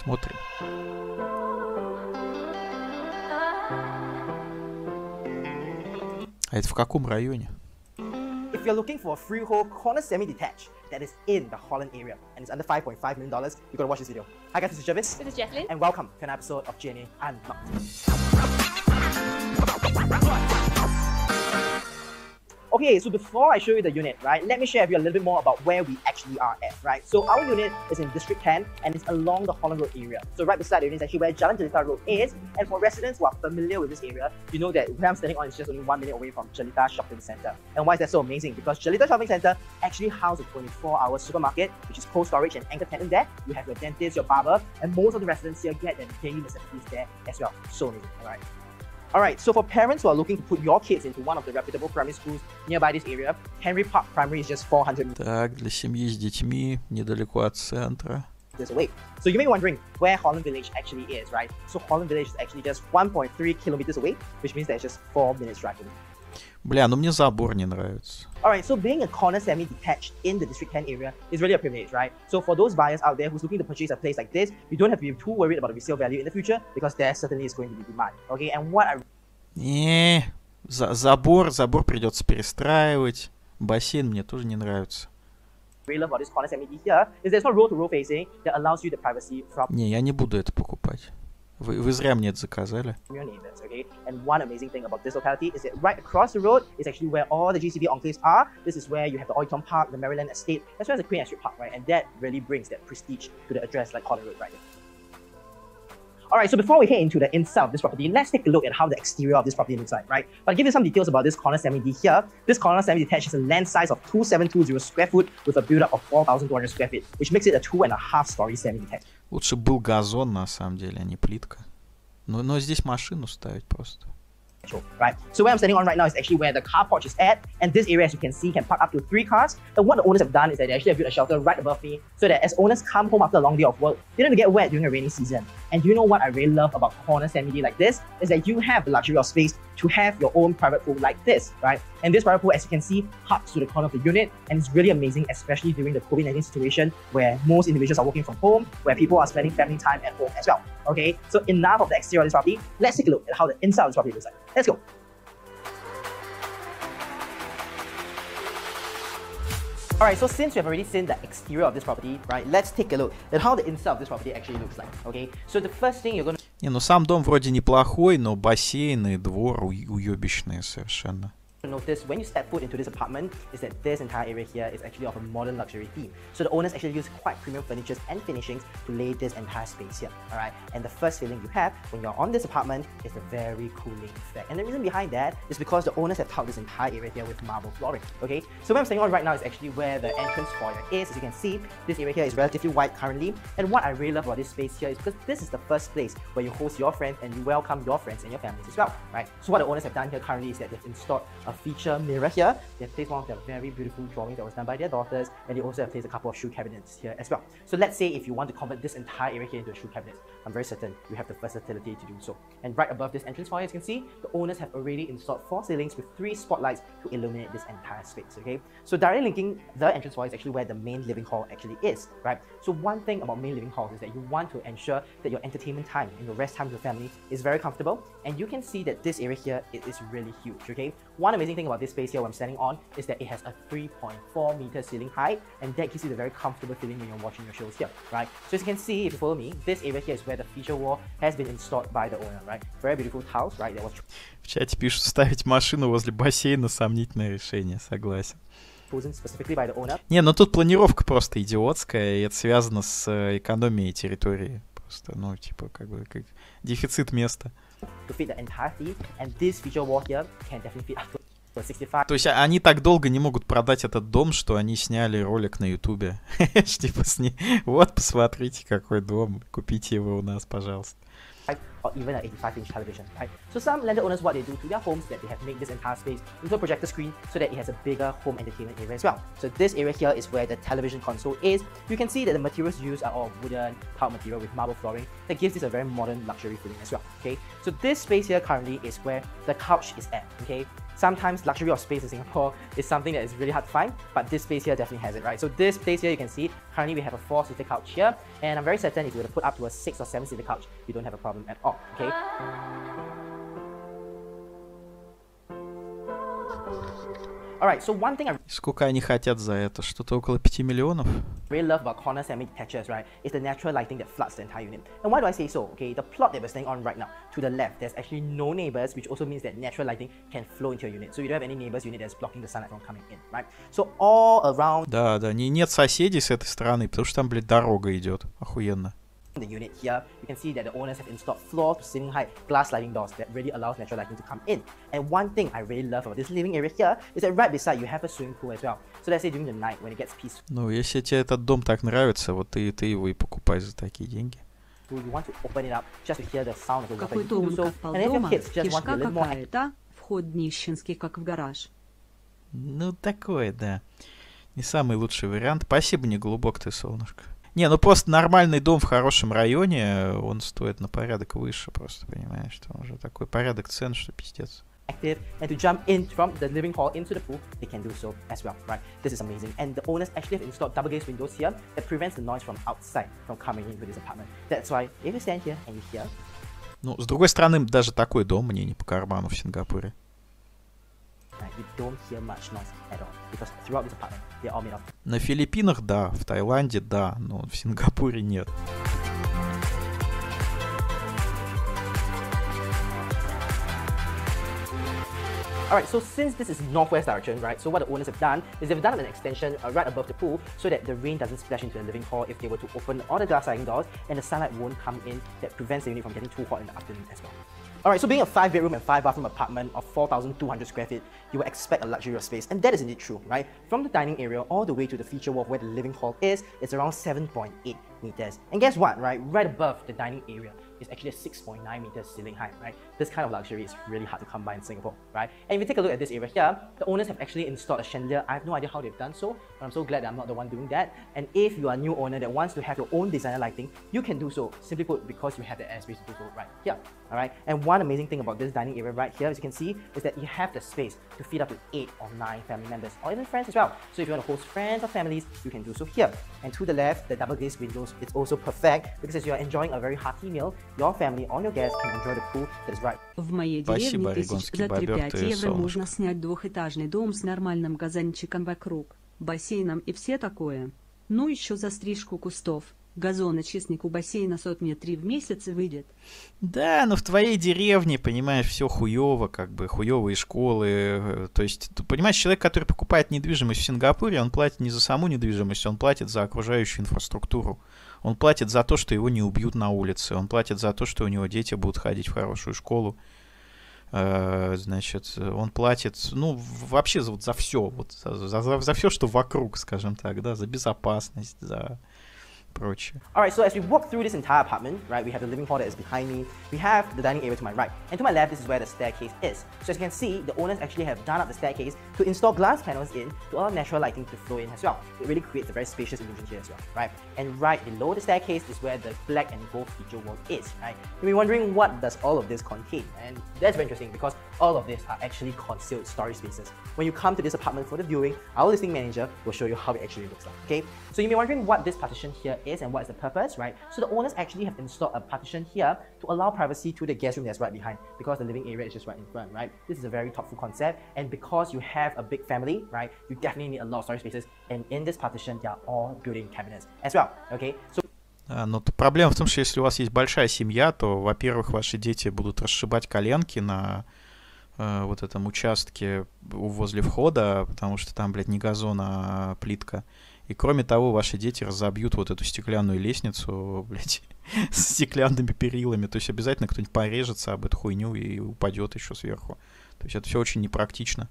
Смотрим. А это в каком районе? If you're looking for a freehold corner semi-detached that is in the Holland area and it's under $5.5 million, you gotta watch this video. Hi guys, this is Jervis. This is Jesslyn. And welcome to an episode of GNA Unlocked. Okay, so before I show you the unit, right, let me share with you a little bit more about where we actually are at, right? So our unit is in District 10 and it's along the Holland Road area. So right beside the unit is actually where Jalan Jelita Road is. And for residents who are familiar with this area, you know that where I'm standing on is just only 1 minute away from Jelita Shopping Centre. And why is that so amazing? Because Jelita Shopping Centre actually houses a 24-hour supermarket, which is cold storage and anchor tenant there. You have your dentist, your barber, and most of the residents here get their daily necessities there as well. So amazing, alright? Alright, so for parents who are looking to put your kids into one of the reputable primary schools nearby this area, Henry Park Primary is just 400 meters Так, для семьи с детьми, недалеко от центра. away. So you may be wondering where Holland Village actually is, right? So Holland Village is actually just 1.3 kilometers away, which means there's just 4 minutes driving. Бля, ну мне забор не нравится. Alright, so being a corner semi-detached in the District 10 area is really a privilege, right? So for those buyers out there who's looking to purchase a place like this, you don't have to be too worried about the resale value in the future because there certainly is going to be demand, okay? And what I Забор придется перестраивать. Бассейн мне тоже не нравится. really love about this corner semi here is there's no road-to-road facing that allows you the privacy from Не, я не буду это покупать. Вы зря мне это заказали. your neighbors, okay? And one amazing thing about this locality is that right across the road is actually where all the GCV enclaves are. This is where you have the Oiton Park, the Maryland Estate, as well as the Queen Astrid Park, right? And that really brings that prestige to the address like Holland Road right here. Alright, so before we head into the inside of this property, let's take a look at how the exterior of this property looks like, right? But I'll give you some details about this corner semi-D here. This corner semi-detached has a land size of 2720 square foot with a build-up of 4,200 square feet, which makes it a 2.5-story semi-detached. Лучше был газон, на самом деле, а не плитка. Но здесь машину ставить просто. Right, so where I'm standing on right now is actually where the car porch is at, and this area, as you can see, can park up to 3 cars. And what the owners have done is that they actually have built a shelter right above me, so that as owners come home after a long day of work, they don't get wet during a rainy season. And you know what I really love about corner semi like this is that you have the luxury of space to have your own private pool like this, right? And this private pool, as you can see, hugs to the corner of the unit, and it's really amazing, especially during the COVID-19 situation where most individuals are working from home, where people are spending family time at home as well. Okay, so enough of the exterior of this property. Let's take a look at how the inside of this property looks like. Let's go. Alright, so since we have already seen the exterior of this property, right, let's take a look at how the inside of this property actually looks like, okay? So the first thing you're going to... Не, ну сам дом вроде неплохой, но бассейн и двор уёбищные совершенно. notice when you step foot into this apartment is that this entire area here is actually of a modern luxury theme. So the owners actually use quite premium furnitures and finishings to lay this entire space here, alright? And the first feeling you have when you're on this apartment is the very cooling effect. And the reason behind that is because the owners have tiled this entire area here with marble flooring, okay? So where I'm standing on right now is actually where the entrance foyer is. As you can see, this area here is relatively wide currently. And what I really love about this space here is because this is the first place where you host your friends and you welcome your friends and your families as well, right? So what the owners have done here currently is that they've installed a feature mirror here. They've placed one of their very beautiful drawings that was done by their daughters, and they also have placed a couple of shoe cabinets here as well. So let's say if you want to convert this entire area here into a shoe cabinet, I'm very certain you have the versatility to do so. And right above this entrance foyer, as you can see, the owners have already installed 4 ceilings with 3 spotlights to illuminate this entire space, okay? So directly linking the entrance foyer is actually where the main living hall actually is, right? So one thing about main living halls is that you want to ensure that your entertainment time and your rest time with your family is very comfortable, and you can see that this area here is really huge, okay? One amazing thing about this space here where I'm standing on is that it has a 3.4 meter ceiling height, and that gives you the very comfortable feeling when you're watching your shows here, right? So as you can see, if you follow me, this area here is where the feature wall has been installed by the owner, right? Very beautiful tiles, right? That was В чате пишут, ставить машину возле бассейна — сомнительное решение, согласен. chosen specifically by the owner. Не, ну тут планировка просто идиотская, и это связано с экономией территории. Просто, ну, типа, как бы, как дефицит места. To fit the entire theme, and this feature wall here can definitely fit up to 65. То есть они так долго не могут продать этот дом, что они сняли ролик на ютубе. Типа, вот, посмотрите, какой дом, купите его у нас, пожалуйста. Or even an 85-inch television, right? So some landed owners, what they do to their homes, that they have made this entire space into a projector screen so that it has a bigger home entertainment area as well. So this area here is where the television console is. You can see that the materials used are all wooden, tiled material with marble flooring that gives this a very modern luxury feeling as well, okay? So this space here currently is where the couch is at, okay? sometimes luxury of space in Singapore is something that is really hard to find, but this space here definitely has it, right? So this place here, you can see, currently we have a 4-seater couch here, and I'm very certain if you were to put up to a 6 or 7-seater couch, you don't have a problem at all, okay? Alright, so one thing I Сколько они хотят за это? Что-то около 5 миллионов? really love about corner semi-detachers, right, is the natural lighting that floods the entire unit. And why do I say so? Okay, the plot that we're staying on right now, to the left, there's actually no neighbors, which also means that natural lighting can flow into your unit. So you don't have any neighbors unit that's blocking the sunlight from coming in, right? So all around Да, да, нет соседей с этой стороны, потому что там, блядь, дорога идет. Охуенно. the unit here, you can see that the owners have installed floor to ceiling height glass sliding doors that really allows natural lighting to come in. And one thing I really love about this living area here is that right beside you have a swimming pool as well. So let's say during the night when it gets peaceful, Ну, если тебе этот дом так нравится, вот ты его и покупай за такие деньги. you want to open it up just to hear the sound of the water. Какой You can do дом, so. как And if your полдома, kids just want to be a кишка little more какая-то, вход нищенский, как в гараж. Ну, такое, да. Не самый лучший вариант. Спасибо, не глубок ты, солнышко. Не, ну просто нормальный дом в хорошем районе, он стоит на порядок выше, просто, понимаешь, что он уже такой порядок цен, что пиздец. active and to jump in from the living hall into the pool, they can do so as well, right? This is amazing. And the owners actually have installed double glazed windows here that prevents the noise from outside from coming into this apartment. That's why if you stand here and you hear, Ну, с другой стороны, даже такой дом мне не по карману в Сингапуре. right, you don't hear much noise at all because throughout this apartment, they're all made of. На Филиппинах, да, в Таиланде, да, но в Сингапуре нет. Alright, so since this is northwest direction, right, so what the owners have done is they've done an extension right above the pool so that the rain doesn't splash into the living hall if they were to open all the glass sliding doors and the sunlight won't come in that prevents the unit from getting too hot in the afternoon as well. Alright, so being a 5-bedroom and 5-bathroom apartment of 4,200 square feet, you would expect a luxurious space, and that is indeed true, right? From the dining area all the way to the feature wall where the living hall is, it's around 7.8 meters. And guess what, right? Right above the dining area is actually a 6.9 meters ceiling height, right? This kind of luxury is really hard to come by in Singapore, right? And if you take a look at this area here, the owners have actually installed a chandelier. I have no idea how they've done so, but I'm so glad that I'm not the one doing that. And if you are a new owner that wants to have your own designer lighting, you can do so, simply put, because you have the airspace to do so right here, alright? And one amazing thing about this dining area right here, as you can see, is that you have the space to feed up to 8 or 9 family members, or even friends as well. So if you want to host friends or families, you can do so here. And to the left, the double glazed windows, it's also perfect because as you are enjoying a very hearty meal, your family or your guests can enjoy the pool that is right. В моей Спасибо, деревне тысяч орегонский за бобер, 3-5 ты евро можно солнышко. снять двухэтажный дом с нормальным газончиком вокруг, бассейном и все такое. Ну еще за стрижку кустов. Газоночистник у бассейна 100 метров в месяц выйдет. Да, но в твоей деревне, понимаешь, все хуево, как бы хуевые школы. То есть, ты понимаешь, человек, который покупает недвижимость в Сингапуре, он платит не за саму недвижимость, он платит за окружающую инфраструктуру. Он платит за то, что его не убьют на улице. Он платит за то, что у него дети будут ходить в хорошую школу. Значит, он платит, ну, вообще вот за все, вот за все, что вокруг, скажем так, да, за безопасность, за прочее. Alright, so as we walk through this entire apartment, right, we have the living hall that is behind me, we have the dining area to my right, and to my left, this is where the staircase is. So as you can see, the owners actually have done up the staircase to install glass panels in to allow natural lighting to flow in as well. It really creates a very spacious illusion here as well, right? And right below the staircase is where the black and gold feature wall is, right? You'll be wondering what does all of this contain, and that's very interesting because all of this are actually concealed storage spaces. When you come to this apartment for the viewing, our listing manager will show you how it actually looks like, okay? So you may be wondering what this partition here is and what is the purpose, right? So the owners actually have installed a partition here to allow privacy to the guest room that's right behind because the living area is just right in front, right? This is a very thoughtful concept, and because you have a big family, right, you definitely need a lot of storage spaces, and in this partition, they are all built-in cabinets as well, okay? So Но проблема в том, что если у вас есть большая семья, то, во-первых, ваши дети будут расшибать коленки на вот этом участке возле входа, потому что там, блядь, не газон, а плитка. И кроме того, ваши дети разобьют вот эту стеклянную лестницу, блядь, с стеклянными перилами. То есть обязательно кто-нибудь порежется об эту хуйню и упадет еще сверху. То есть это все очень непрактично.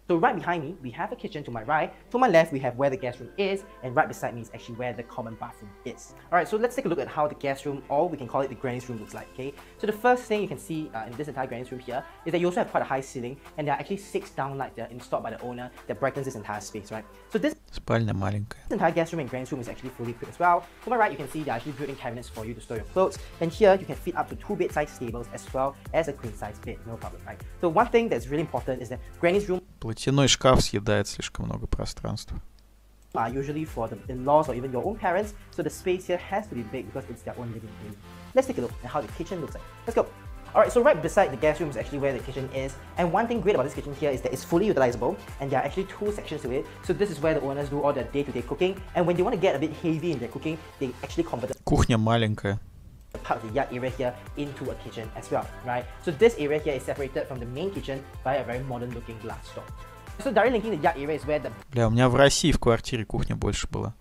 So right behind me, we have a kitchen to my right. To my left, we have where the guest room is, and right beside me is actually where the common bathroom is. Alright, so let's take a look at how the guest room, or we can call it the granny's room, looks like, okay? So the first thing you can see in this entire granny's room here is that you also have quite a high ceiling, and there are actually 6 downlights that are installed by the owner that brightens this entire space, right? So this Спальня маленькая. entire guest room and granny's room is actually fully equipped as well. To my right, you can see there are actually built-in cabinets for you to store your clothes, and here you can fit up to 2 bed-sized tables as well as a queen-size bed, no problem, right? So one thing that's really important is that granny's room Платяной шкаф съедает слишком много пространства. are usually for the in-laws or even your own parents, so the space here has to be big because it's their own living room. Let's take a look at how the kitchen looks like. Let's go. Alright, so right beside the guest room is actually where the kitchen is, and one thing great about this kitchen here is that it's fully utilizable, and there are actually 2 sections to it. So this is where the owners do all their day-to-day cooking, and when they want to get a bit heavy in their cooking, they actually convert Кухня маленькая. part of the yard area here into a kitchen as well, right? So this area here is separated from the main kitchen by a very modern looking glass door. So directly linking the yard area is where the Бля, у меня в России в квартире кухня больше была.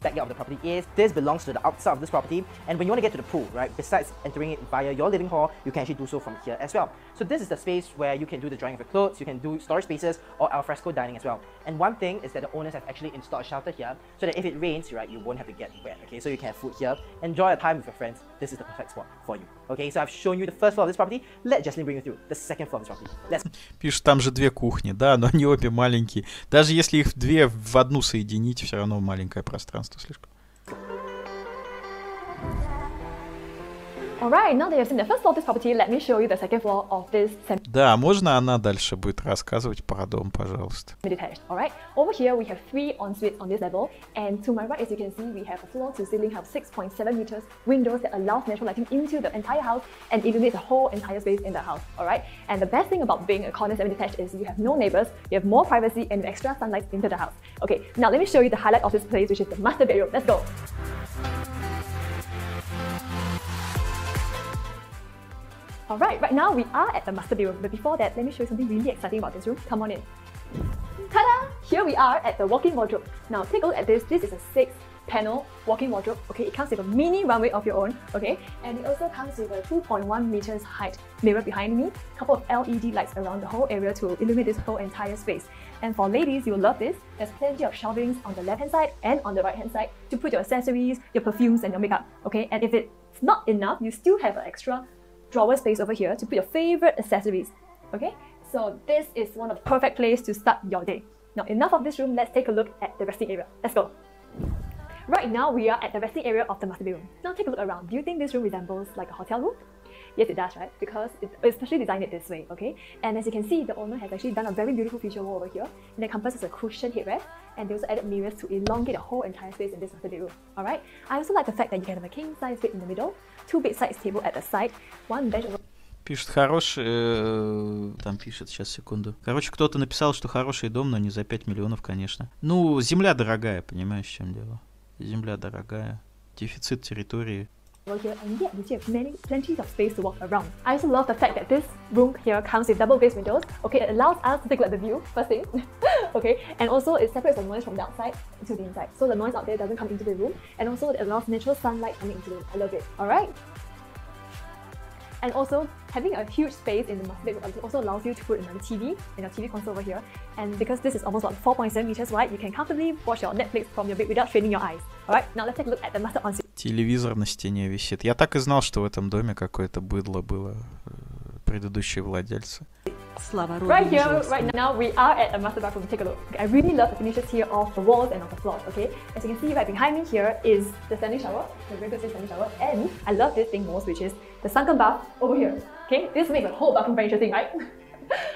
backyard of the property is. This belongs to the outside of this property, and when you want to get to the pool, right, besides entering it via your living hall, you can actually do so from here as well. So this is the space where you can do the drying of your clothes, you can do storage spaces or alfresco dining as well. And one thing is that the owners have actually installed a shelter here so that if it rains, right, you won't have to get wet, okay? So you can have food here, enjoy a time with your friends. This is the perfect spot for you, okay? So I've shown you the first floor of this property. Let Jesslyn bring you through the second floor of this property. Let's Пишет, там же 2 кухни, да, но они обе маленькие. Даже если их 2 в одну соединить, все равно маленькое пространство слишком. Alright, now that you've seen the first floor of this property, let me show you the second floor of this Да, можно она дальше будет рассказывать про дом, пожалуйста. semi-detached. Alright, over here we have 3 en-suites on this level, and to my right, as you can see, we have a floor-to-ceiling height of 6.7 meters, windows that allows natural lighting into the entire house and illuminate the whole entire space in the house. Alright, and the best thing about being a corner semi-detached is you have no neighbors, you have more privacy, and extra sunlight into the house. Okay, now let me show you the highlight of this place, which is the master bedroom. Let's go. Alright, right now we are at the master bedroom, but before that, let me show you something really exciting about this room. Come on in. Ta-da! Here we are at the walk-in wardrobe. Now take a look at this. This is a 6-panel walk-in wardrobe. Okay, it comes with a mini runway of your own. Okay, and it also comes with a 2.1 meters height mirror behind me, a couple of LED lights around the whole area to illuminate this whole entire space. And for ladies, you'll love this. There's plenty of shelvings on the left-hand side and on the right-hand side to put your accessories, your perfumes, and your makeup. Okay, and if it's not enough, you still have an extra drawer space over here to put your favorite accessories. Okay, so this is one of the perfect place to start your day. Now enough of this room, let's take a look at the resting area. Let's go. Right now we are at the resting area of the master bedroom. Now take a look around. Do you think this room resembles like a hotel room? Yes, it does, right? Because it's especially designed it this way, okay? And as you can see, the owner has actually done a very beautiful feature wall over here, and it encompasses a cushioned headrest, and they also added mirrors to elongate the whole entire space in this master bedroom. Alright? I also like the fact that you can have a king size bed in the middle, 2 bed-size table at the side, 1 bench over. Пишет хороший, там пишет, сейчас, секунду. Короче, кто-то написал, что хороший дом, но не за 5 миллионов, конечно. Ну, земля дорогая, понимаешь, в чем дело? Земля дорогая, дефицит территории. Over here, and yet you still have plenty of space to walk around. I also love the fact that this room here comes with double glazed windows. Okay, it allows us to take a look at the view, first thing. Okay, and also it separates the noise from the outside to the inside. So the noise out there doesn't come into the room, and also it allows natural sunlight coming into the room. I love it. Alright? And also, having a huge space in the master bedroom also allows you to put another TV and a TV console over here. And because this is almost about 4.7 meters wide, you can comfortably watch your Netflix from your bed without straining your eyes. Alright, now let's take a look at the master ensuite. Телевизор на стене висит. Я так и знал, что в этом доме какое-то быдло было, предыдущие владельцы. Слава роду Right here, Ижевскому. right now, we are at the master bathroom. Take a look. I really love the finishes here of the walls and of the floors, okay? As you can see right behind me here is the standing shower, the regular standing shower, and I love this thing most, which is the sunken bath over here, okay? This makes the whole bathroom very interesting, right?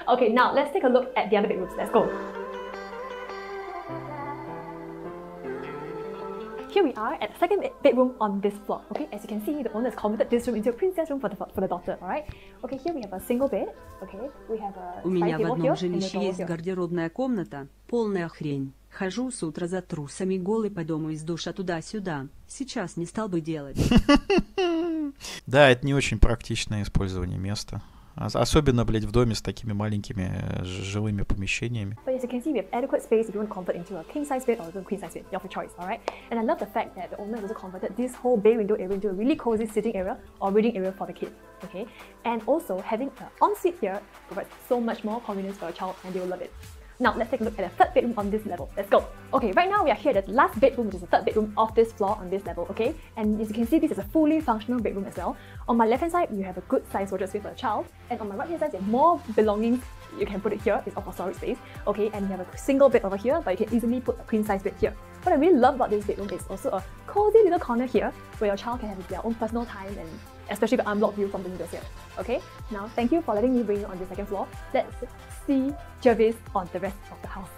Okay, now let's take a look at the other bedrooms. Let's go. Here we are at the second bedroom on this floor. Okay, as you can see, the owner has converted this room into a princess room for the daughter. All right. Okay, here we have a single bed. Okay, we have a У side меня в table одном here and a жилище door есть here. гардеробная комната, полная хрень. Хожу с утра за трусами голый по дому из душа туда-сюда. Сейчас не стал бы делать. Да, это не очень практичное использование места. Особенно, блядь, в доме с такими маленькими жилыми помещениями. But as you can see, we have adequate space if you want to convert into a king size bed or even queen size bed, your choice, alright? And I love the fact that the owner has also converted this whole bay window area into a really cozy sitting area or reading area for the kids, okay? And also having an ensuite here provides so much more convenience for a child and they will love it. Now let's take a look at the third bedroom on this level. Let's go. Okay, right now we are here at the last bedroom, which is the third bedroom of this floor on this level, okay? And as you can see, this is a fully functional bedroom as well. On my left hand side, you have a good size wardrobe space for a child. And on my right hand side, you have more belongings. You can put it here, it's all for storage space, okay? And you have a single bed over here, but you can easily put a queen size bed here. What I really love about this bedroom is also a cozy little corner here where your child can have their own personal time, and especially the unblocked view from the windows here. Okay, now thank you for letting me bring you on the second floor. Let's see Jervis on the rest of the house.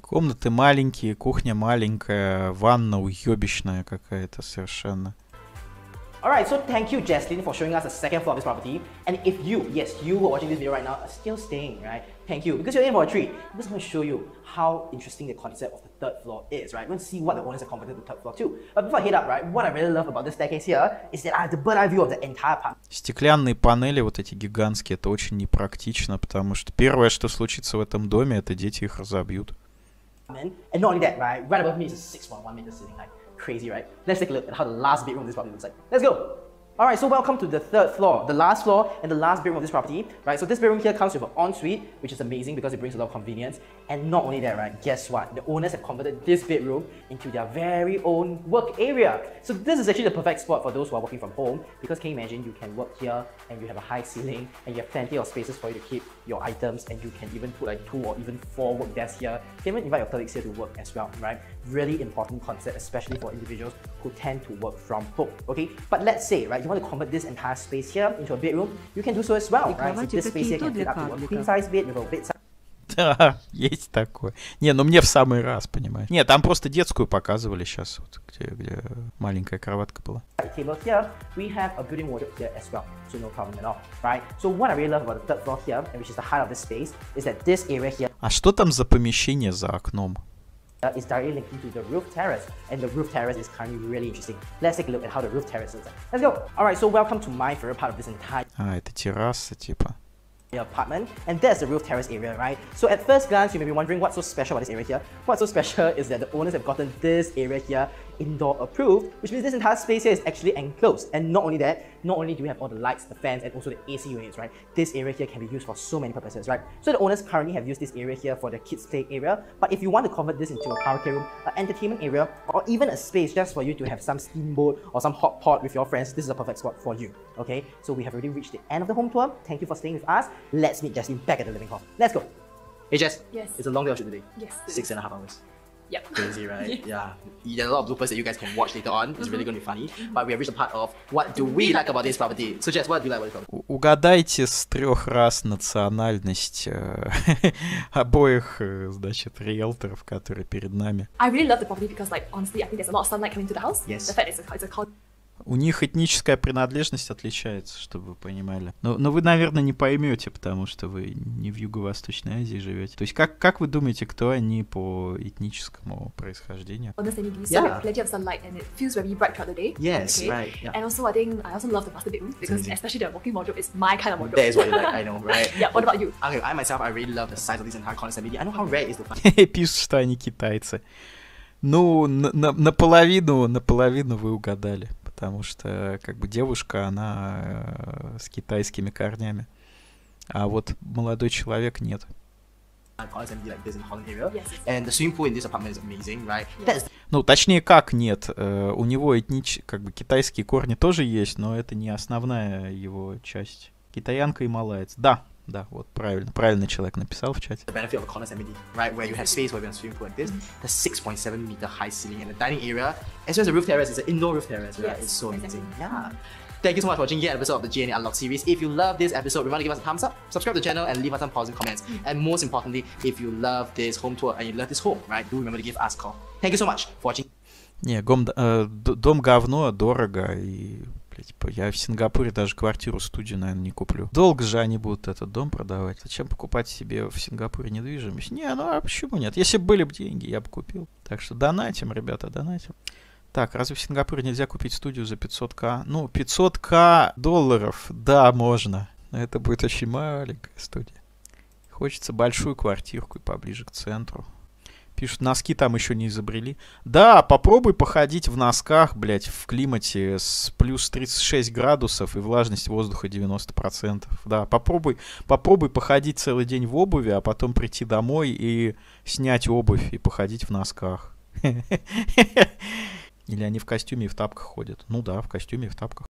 Комнаты маленькие, кухня маленькая, ванна уёбищная какая-то совершенно. Alright, so thank you, Jaslyn, for showing us the second floor of this property. And if you, yes, you who are watching this video right now, are still staying, right? Thank you, because you're in for a treat. I'm just going to show you how interesting the concept of the third floor is, right? We're going to see what the owners have converted to the third floor too. But before I head up, right, what I really love about this staircase here is that I have the bird's eye view of the entire apartment. Стеклянные панели вот эти гигантские, это очень непрактично, потому что первое, что случится в этом доме, это дети их разобьют. And not only that, right, right above me is a 6.1 meter ceiling height. Crazy, right? Let's take a look at how the last bedroom of this property looks like. Let's go! Alright, so welcome to the third floor, the last floor and the last bedroom of this property, right? So this bedroom here comes with an ensuite, which is amazing because it brings a lot of convenience. And not only that, right, guess what? The owners have converted this bedroom into their very own work area. So this is actually the perfect spot for those who are working from home, because can you imagine, you can work here and you have a high ceiling and you have plenty of spaces for you to keep your items, and you can even put like 2 or even 4 work desks here. You can even invite your colleagues here to work as well, right? Really important concept, especially for individuals who tend to work from home, okay? But let's say, right, you want to convert this entire space here into a bedroom, you can do so as well, right? So this space here can fit up to a queen size bed with a bed size. Да, есть такое. Не, ну мне в самый раз, понимаешь. Не, там просто детскую показывали сейчас, вот, где маленькая кроватка была. Table here, we have a built-in wardrobe here as well, so no problem at all, right? So what I really love about the third floor here, and which is the heart of this space, is that this area here А что там за помещение за окном? is directly linked into the roof terrace, and the roof terrace is currently really interesting. Let's take a look at how the roof terrace looks like. Let's go! Alright, so welcome to my favorite part of this entire А, это терраса, типа. apartment, and there's the roof terrace area, right? So at first glance, you may be wondering what's so special about this area here. What's so special is that the owners have gotten this area here indoor approved, which means this entire space here is actually enclosed. And not only that, not only do we have all the lights, the fans, and also the AC units, right? This area here can be used for so many purposes, right? So the owners currently have used this area here for the kids' play area, but if you want to convert this into a karaoke room, an entertainment area, or even a space just for you to have some steamboat or some hot pot with your friends, this is a perfect spot for you, okay? So we have already reached the end of the home tour. Thank you for staying with us. Let's meet Jaslyn back at the living hall. Let's go. Hey Jess. Yes. It's a long day of shoot today. Yes. 6.5 hours. Yep. Crazy, right? Yeah. There are a lot of bloopers that you guys can watch later on. It's really going to be funny. But we have reached the part of what do we like about this property. So Jess, what do you like about this property? Угадайте с 3 раз национальность обоих, значит, риэлторов, которые перед нами. I really love the property because, like, honestly, I think there's a lot of sunlight coming to the house. Yes. The fact it's a У них этническая принадлежность отличается, чтобы вы понимали. Но вы, наверное, не поймете, потому что вы не в Юго-Восточной Азии живете. То есть как вы думаете, кто они по этническому происхождению? Honestly, so we have plenty of sunlight and it feels very bright throughout the day. Yes, okay? right. Yeah. And also, I also love the master bedroom because especially the walk-in wardrobe is my kind of wardrobe. That is what you like, I know, right? Yeah, what about you? Okay, I myself, I really love the size of this entire corner assembly. I know how rare it is to find. Пишут, что они китайцы. Ну, наполовину вы угадали. Потому что, как бы, девушка, она с китайскими корнями. А вот молодой человек нет. And the swimming pool in this apartment is amazing, right? Ну, точнее, как нет. У него как бы китайские корни тоже есть, но это не основная его часть. Китаянка и малаец. Да, вот правильно человек написал в чате. The benefit of a corner assembly, right, where you have space where you have a swimming pool like this, the 6.7 meter high ceiling and the dining area, as well as the roof terrace. It's an indoor roof terrace, right? Yes, It's so amazing. exactly. Yeah. Thank you so much for watching yet an episode of the GNA Unlocked series. If you love this episode, remember to give us a thumbs up, subscribe to the channel, and leave us some positive comments. And most importantly, if you love this home tour and you love this home, right, do remember to give us a call. Thank you so much for watching. Не, дом говно, дорого, и, типа, я в Сингапуре даже квартиру-студию, наверное, не куплю. Долго же они будут этот дом продавать. Зачем покупать себе в Сингапуре недвижимость? Не, ну а почему нет? Если бы были бы деньги, я бы купил. Так что донатим, ребята, донатим. Так, разве в Сингапуре нельзя купить студию за 500к? Ну, 500к долларов, да, можно. Но это будет очень маленькая студия. Хочется большую квартирку и поближе к центру. Пишут, носки там еще не изобрели. Да, попробуй походить в носках, блядь, в климате с плюс 36 градусов и влажность воздуха 90%. Да, попробуй походить целый день в обуви, а потом прийти домой и снять обувь и походить в носках. Или они в костюме и в тапках ходят? Ну да, в костюме и в тапках.